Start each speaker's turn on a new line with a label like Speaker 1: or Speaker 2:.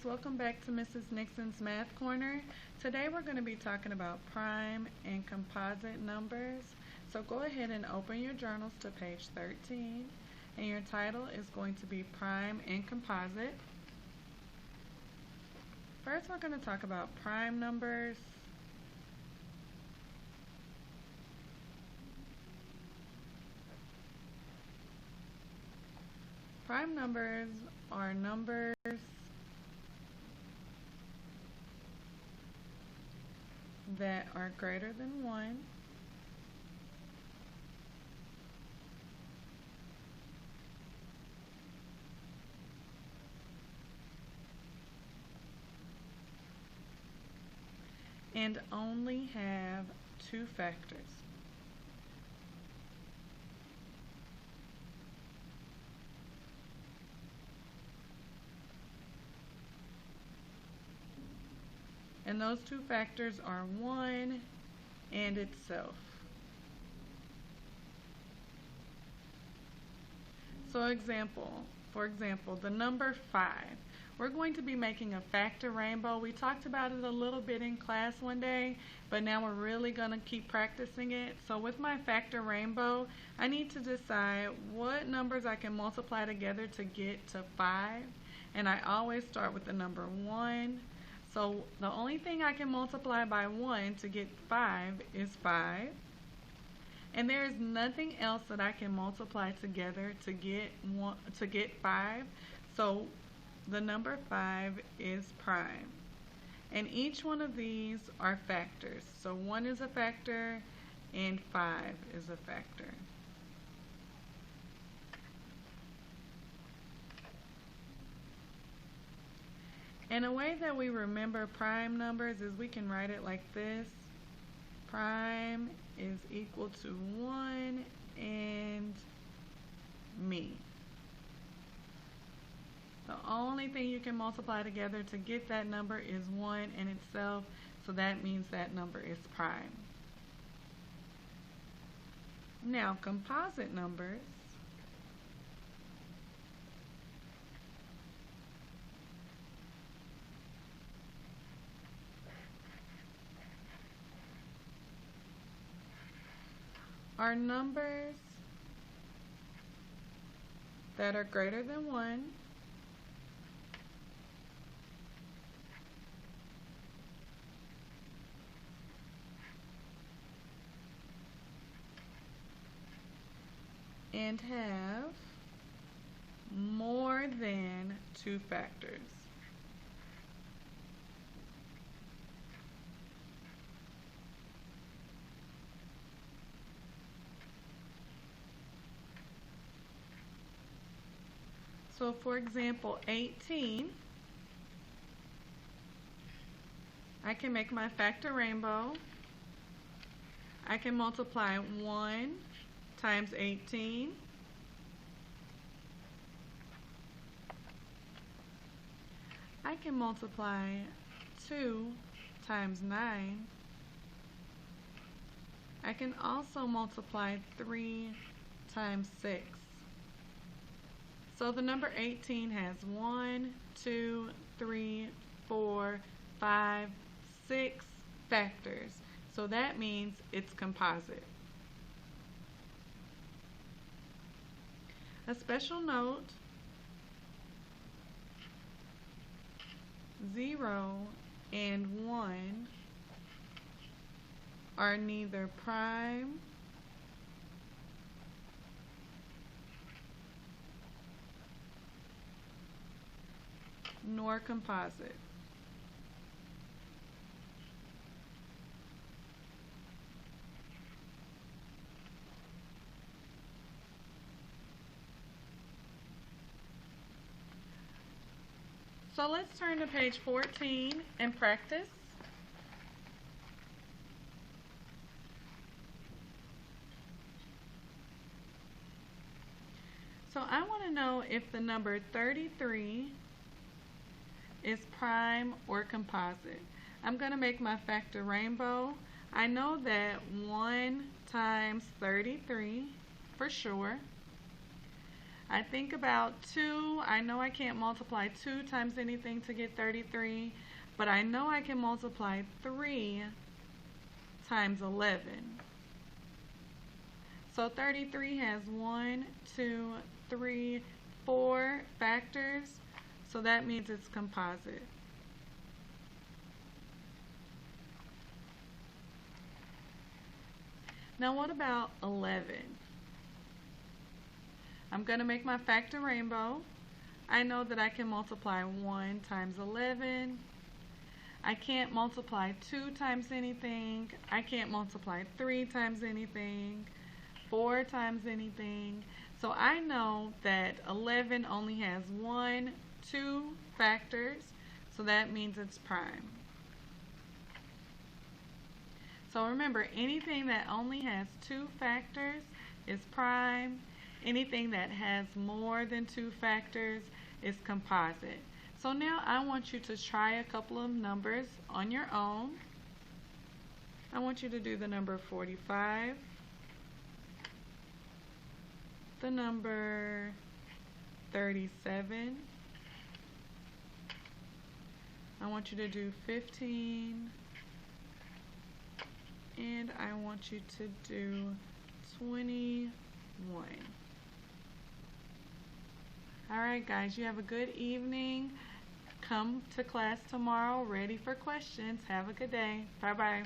Speaker 1: welcome back to Mrs. Nixon's Math Corner. Today we're going to be talking about prime and composite numbers. So go ahead and open your journals to page 13, and your title is going to be Prime and Composite. First we're going to talk about prime numbers. Prime numbers are numbers that are greater than 1 and only have 2 factors. And those 2 factors are 1 and itself. So for example, the number 5. We're going to be making a factor rainbow. We talked about it a little bit in class one day, but now we're really going to keep practicing it. So with my factor rainbow, I need to decide what numbers I can multiply together to get to 5. And I always start with the number 1. So the only thing I can multiply by 1 to get 5 is 5. And there is nothing else that I can multiply together to get 5. So the number 5 is prime. And each one of these are factors. So 1 is a factor and 5 is a factor. And a way that we remember prime numbers is we can write it like this. Prime is equal to 1 and me. The only thing you can multiply together to get that number is 1 in itself, so that means that number is prime. Now, composite numbers are numbers that are greater than 1 and have more than 2 factors. So for example, 18, I can make my factor rainbow. I can multiply 1 times 18. I can multiply 2 times 9. I can also multiply 3 times 6. So the number 18 has 1, 2, 3, 4, 5, 6 factors. So that means it's composite. A special note, 0 and 1 are neither prime nor composite. So let's turn to page 14 and practice. So I want to know if the number 33 is prime or composite. I'm going to make my factor rainbow. I know that 1 times 33 for sure. I think about 2. I know I can't multiply 2 times anything to get 33, but I know I can multiply 3 times 11. So 33 has 1, 2, 3, 4 factors, so that means it's composite. Now what about 11? I'm going to make my factor rainbow. I know that I can multiply 1 times 11. I can't multiply 2 times anything. I can't multiply 3 times anything, 4 times anything. So I know that 11 only has 1, 2 factors, so that means it's prime. So remember, anything that only has 2 factors is prime. Anything that has more than 2 factors is composite. So now I want you to try a couple of numbers on your own. I want you to do the number 45, the number 37, I want you to do 15, and I want you to do 21. Alright guys, you have a good evening. Come to class tomorrow ready for questions. Have a good day. Bye bye.